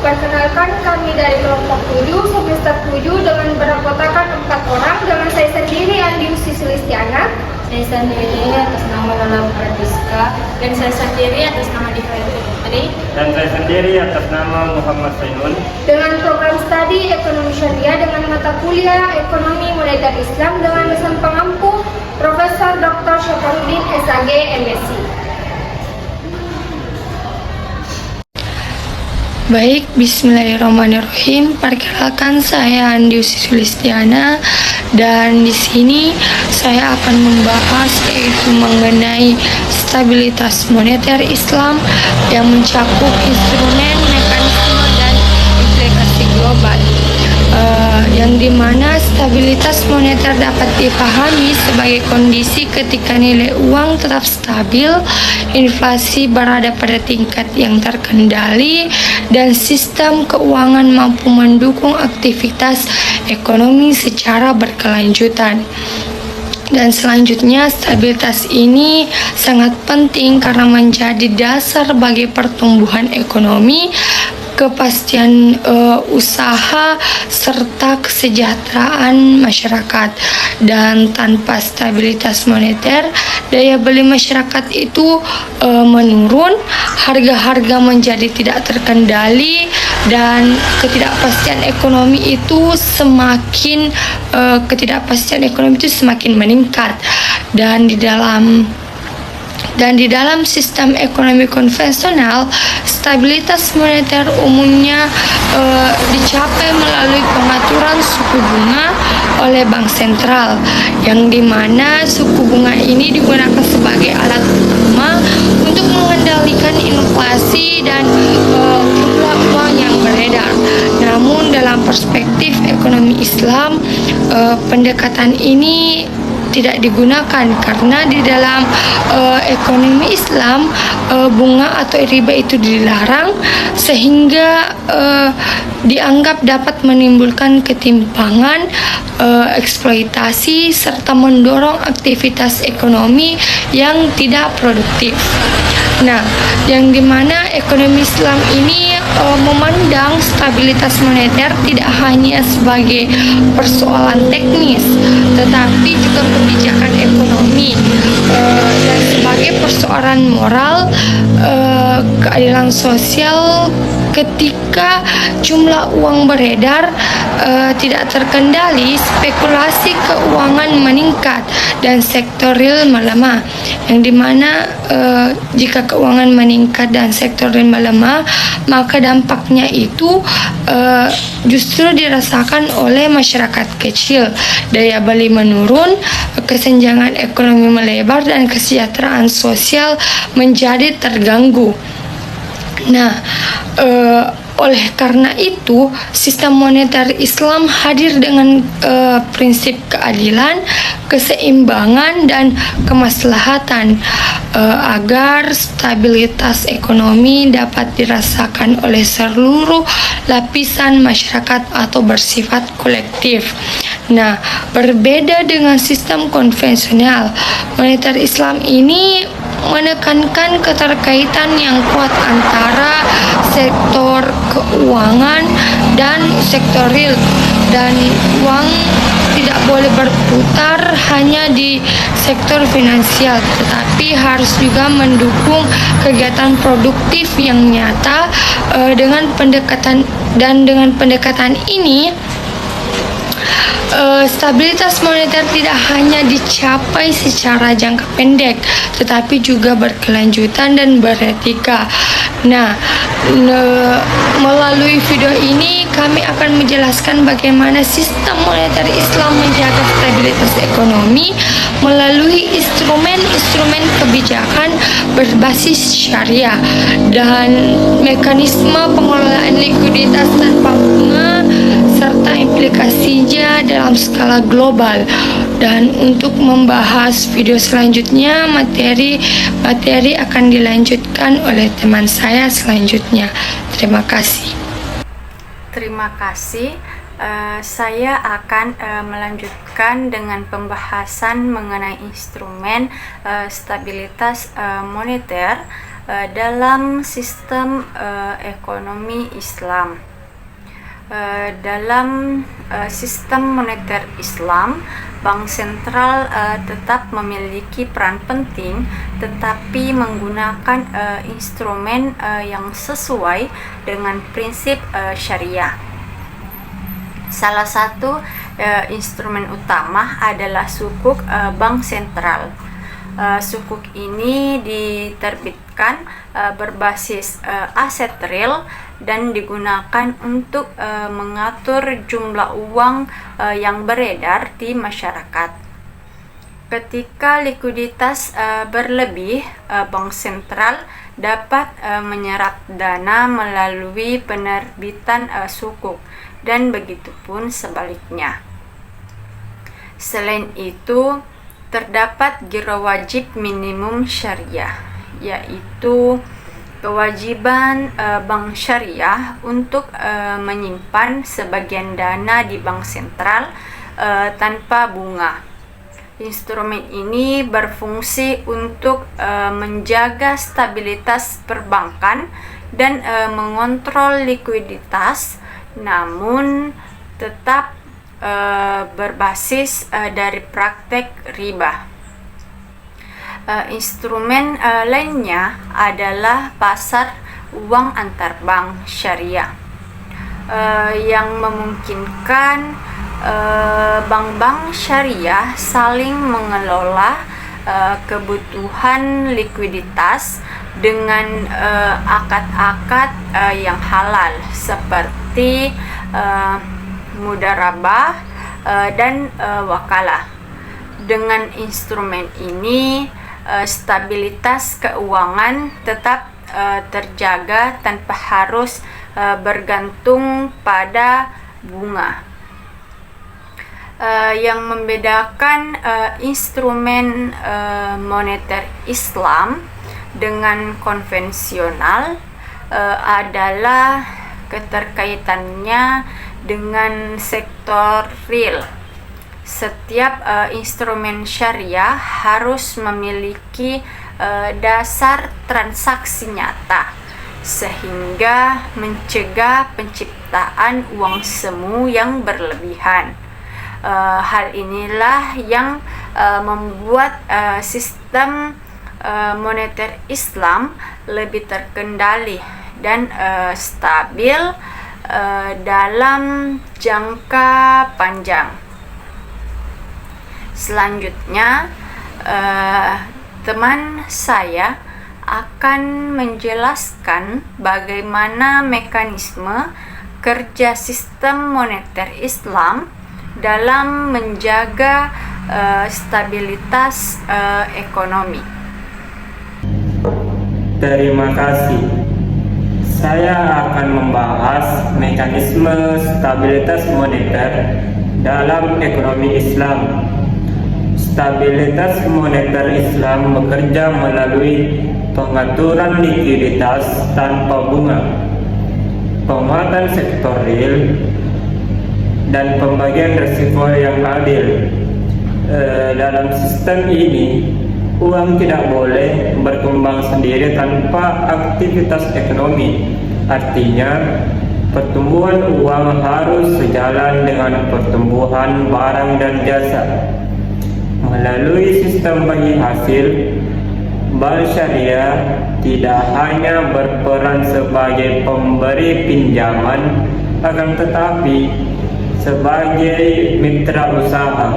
Perkenalkan, kami dari kelompok 7 semester 7 dengan beranggotakan 4 orang dengan saya sendiri Andiusi Sulistiana, saya sendiri atas nama Lala Pratiska, dan saya sendiri atas nama Dika Putri, dan saya sendiri atas nama Muhammad Sainun, dengan program studi ekonomi syariah dengan mata kuliah ekonomi moneter Islam dengan dosen pengampu Profesor Dr. Syafarudin SAG MSc. Baik, bismillahirrahmanirrahim. Perkenalkan, saya Andiusi Sulistiana dan di sini saya akan membahas yaitu mengenai stabilitas moneter Islam yang mencakup instrumen, mekanisme dan implikasi global. Yang dimana stabilitas moneter dapat dipahami sebagai kondisi ketika nilai uang tetap stabil, inflasi berada pada tingkat yang terkendali, dan sistem keuangan mampu mendukung aktivitas ekonomi secara berkelanjutan. Dan selanjutnya, stabilitas ini sangat penting karena menjadi dasar bagi pertumbuhan ekonomi, kepastian usaha, serta kesejahteraan masyarakat. Dan tanpa stabilitas moneter, daya beli masyarakat itu menurun, harga-harga menjadi tidak terkendali, dan ketidakpastian ekonomi itu semakin meningkat. Dan di dalam sistem ekonomi konvensional, stabilitas moneter umumnya dicapai melalui pengaturan suku bunga oleh bank sentral, yang dimana suku bunga ini digunakan sebagai alat utama untuk mengendalikan inflasi dan jumlah uang yang beredar. Namun dalam perspektif ekonomi Islam, pendekatan ini tidak digunakan karena di dalam ekonomi Islam bunga atau riba itu dilarang, sehingga dianggap dapat menimbulkan ketimpangan, eksploitasi, serta mendorong aktivitas ekonomi yang tidak produktif. Nah, yang dimana ekonomi Islam ini memandang stabilitas moneter tidak hanya sebagai persoalan teknis, tetapi juga kebijakan ekonomi, dan sebagai persoalan moral, keadilan sosial. Ketika jumlah uang beredar tidak terkendali, spekulasi keuangan meningkat dan sektor real melemah. Yang dimana jika keuangan meningkat dan sektor real melemah, maka dampaknya itu justru dirasakan oleh masyarakat kecil. Daya beli menurun, kesenjangan ekonomi melebar, dan kesejahteraan sosial menjadi terganggu. Nah, oleh karena itu, sistem moneter Islam hadir dengan prinsip keadilan, keseimbangan, dan kemaslahatan agar stabilitas ekonomi dapat dirasakan oleh seluruh lapisan masyarakat atau bersifat kolektif. Nah, berbeda dengan sistem konvensional, moneter Islam ini menekankan keterkaitan yang kuat antara sektor keuangan dan sektor real, dan uang tidak boleh berputar hanya di sektor finansial, tetapi harus juga mendukung kegiatan produktif yang nyata. Dengan pendekatan ini, stabilitas moneter tidak hanya dicapai secara jangka pendek, tetapi juga berkelanjutan dan beretika. Nah, melalui video ini kami akan menjelaskan bagaimana sistem moneter Islam menjaga stabilitas ekonomi melalui instrumen kebijakan berbasis syariah dan mekanisme pengelolaan likuiditas tanpa bunga, serta implikasinya dalam skala global. Dan untuk membahas video selanjutnya, materi akan dilanjutkan oleh teman saya selanjutnya. Terima kasih. Terima kasih. Saya akan melanjutkan dengan pembahasan mengenai instrumen stabilitas moneter. dalam sistem ekonomi Islam. Dalam sistem moneter Islam, bank sentral tetap memiliki peran penting, tetapi menggunakan instrumen yang sesuai dengan prinsip syariah. Salah satu instrumen utama adalah sukuk bank sentral. Sukuk ini diterbitkan berbasis aset real dan digunakan untuk mengatur jumlah uang yang beredar di masyarakat. Ketika likuiditas berlebih, bank sentral dapat menyerap dana melalui penerbitan sukuk, dan begitupun sebaliknya. Selain itu, terdapat giro wajib minimum syariah, yaitu kewajiban bank syariah untuk menyimpan sebagian dana di bank sentral tanpa bunga. Instrumen ini berfungsi untuk menjaga stabilitas perbankan dan mengontrol likuiditas, namun tetap berbasis dari praktek riba. Instrumen lainnya adalah pasar uang antar bank syariah, yang memungkinkan bank-bank syariah saling mengelola kebutuhan likuiditas dengan akad-akad yang halal seperti mudharabah dan wakalah. Dengan instrumen ini, stabilitas keuangan tetap terjaga tanpa harus bergantung pada bunga. Yang membedakan instrumen moneter Islam dengan konvensional adalah keterkaitannya dengan sektor real. Setiap instrumen syariah harus memiliki dasar transaksi nyata, sehingga mencegah penciptaan uang semu yang berlebihan. Hal inilah yang membuat sistem moneter Islam lebih terkendali dan stabil dalam jangka panjang. Selanjutnya, teman saya akan menjelaskan bagaimana mekanisme kerja sistem moneter Islam dalam menjaga stabilitas ekonomi. Terima kasih. Saya akan membahas mekanisme stabilitas moneter dalam ekonomi Islam. Stabilitas moneter Islam bekerja melalui pengaturan likuiditas tanpa bunga, penguatan sektor real, dan pembagian risiko yang adil. Dalam sistem ini, uang tidak boleh berkembang sendiri tanpa aktivitas ekonomi. Artinya, pertumbuhan uang harus sejalan dengan pertumbuhan barang dan jasa. Melalui sistem bagi hasil, bank syariah tidak hanya berperan sebagai pemberi pinjaman, akan tetapi sebagai mitra usaha.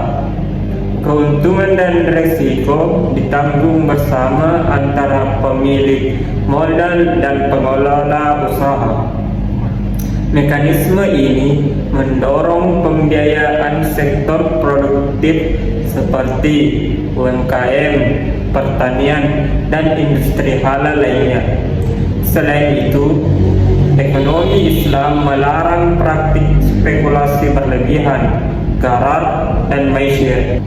Keuntungan dan risiko ditanggung bersama antara pemilik modal dan pengelola usaha. Mekanisme ini mendorong pembiayaan sektor produktif seperti UMKM, pertanian, dan industri halal lainnya. Selain itu, ekonomi Islam melarang praktik spekulasi berlebihan, gharar, dan maisir.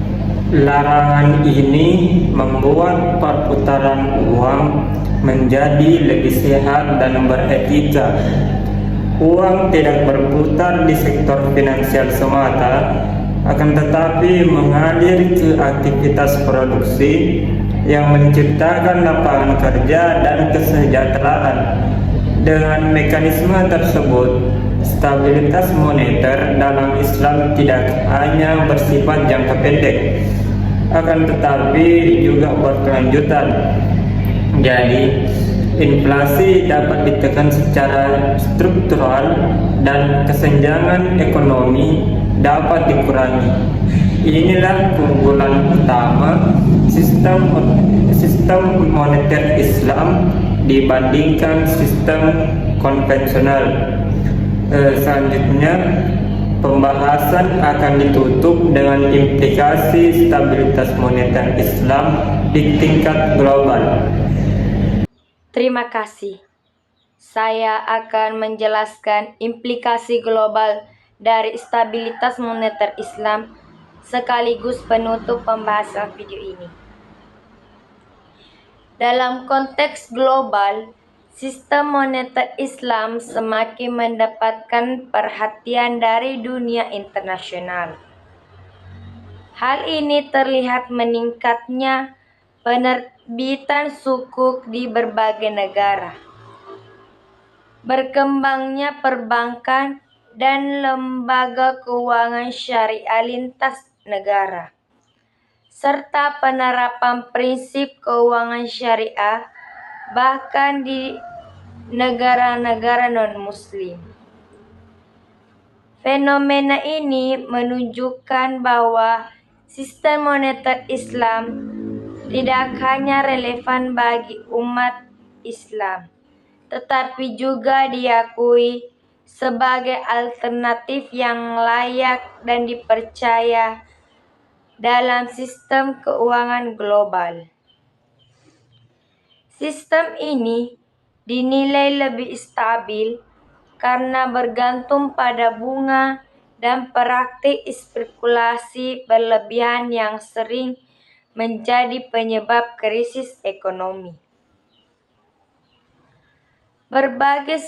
Larangan ini membuat perputaran uang menjadi lebih sehat dan beretika. Uang tidak berputar di sektor finansial semata, akan tetapi mengalir ke aktivitas produksi, yang menciptakan lapangan kerja dan kesejahteraan. Dengan mekanisme tersebut, stabilitas moneter dalam Islam tidak hanya bersifat jangka pendek, akan tetapi juga berkelanjutan. Jadi, inflasi dapat ditekan secara struktural dan kesenjangan ekonomi dapat dikurangi. Inilah keunggulan utama sistem moneter Islam dibandingkan sistem konvensional. Selanjutnya, pembahasan akan ditutup dengan implikasi stabilitas moneter Islam di tingkat global. Terima kasih. Saya akan menjelaskan implikasi global dari stabilitas moneter Islam sekaligus penutup pembahasan video ini. Dalam konteks global, sistem moneter Islam semakin mendapatkan perhatian dari dunia internasional. Hal ini terlihat meningkatnya penerbitan sukuk di berbagai negara, berkembangnya perbankan dan lembaga keuangan syariah lintas negara, serta penerapan prinsip keuangan syariah bahkan di negara-negara non-muslim. Fenomena ini menunjukkan bahwa sistem moneter Islam tidak hanya relevan bagi umat Islam, tetapi juga diakui sebagai alternatif yang layak dan dipercaya dalam sistem keuangan global. Sistem ini dinilai lebih stabil karena bergantung pada bunga dan praktik spekulasi berlebihan yang sering menjadi penyebab krisis ekonomi. Berbagai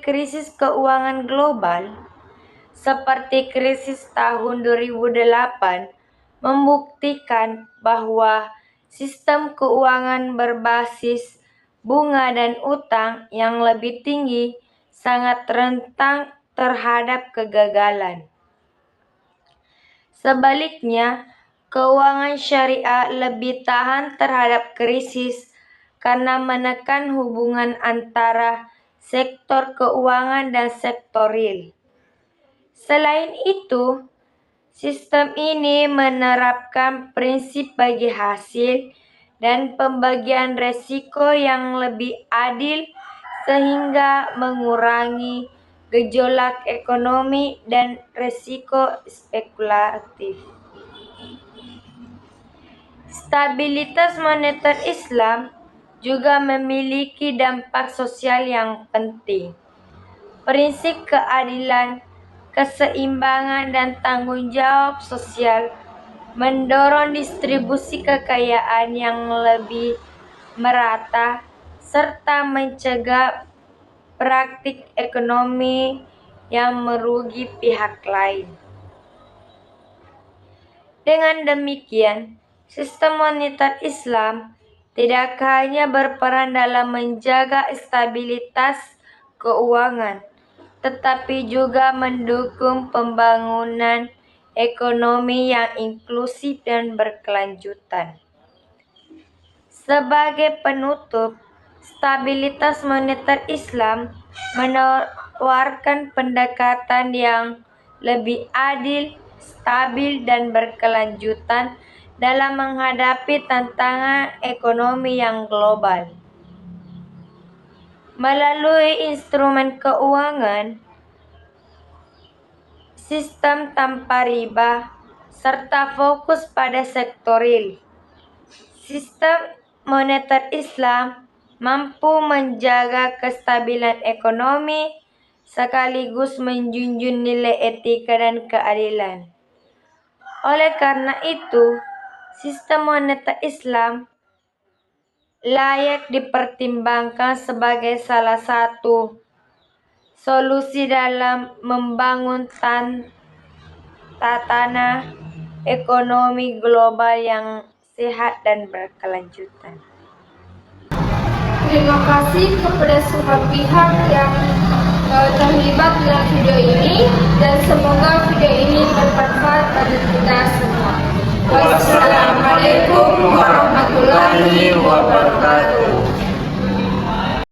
krisis keuangan global, seperti krisis tahun 2008, membuktikan bahwa sistem keuangan berbasis bunga dan utang yang lebih tinggi sangat rentan terhadap kegagalan. Sebaliknya, keuangan syariah lebih tahan terhadap krisis karena menekan hubungan antara sektor keuangan dan sektor real. Selain itu, sistem ini menerapkan prinsip bagi hasil dan pembagian resiko yang lebih adil sehingga mengurangi gejolak ekonomi dan resiko spekulatif. Stabilitas moneter Islam juga memiliki dampak sosial yang penting. Prinsip keadilan, keseimbangan, dan tanggung jawab sosial mendorong distribusi kekayaan yang lebih merata serta mencegah praktik ekonomi yang merugi pihak lain. Dengan demikian, sistem moneter Islam tidak hanya berperan dalam menjaga stabilitas keuangan, tetapi juga mendukung pembangunan ekonomi yang inklusif dan berkelanjutan. Sebagai penutup, stabilitas moneter Islam menawarkan pendekatan yang lebih adil, stabil, dan berkelanjutan dalam menghadapi tantangan ekonomi yang global. Melalui instrumen keuangan, sistem tanpa riba, serta fokus pada sektor real, sistem moneter Islam mampu menjaga kestabilan ekonomi sekaligus menjunjung nilai etika dan keadilan. Oleh karena itu, sistem moneter Islam layak dipertimbangkan sebagai salah satu solusi dalam membangun tatanan ekonomi global yang sehat, dan berkelanjutan. Terima kasih kepada semua pihak yang terlibat dalam video ini dan semoga video ini bermanfaat bagi kita semua. Wassalamualaikum warahmatullahi wabarakatuh.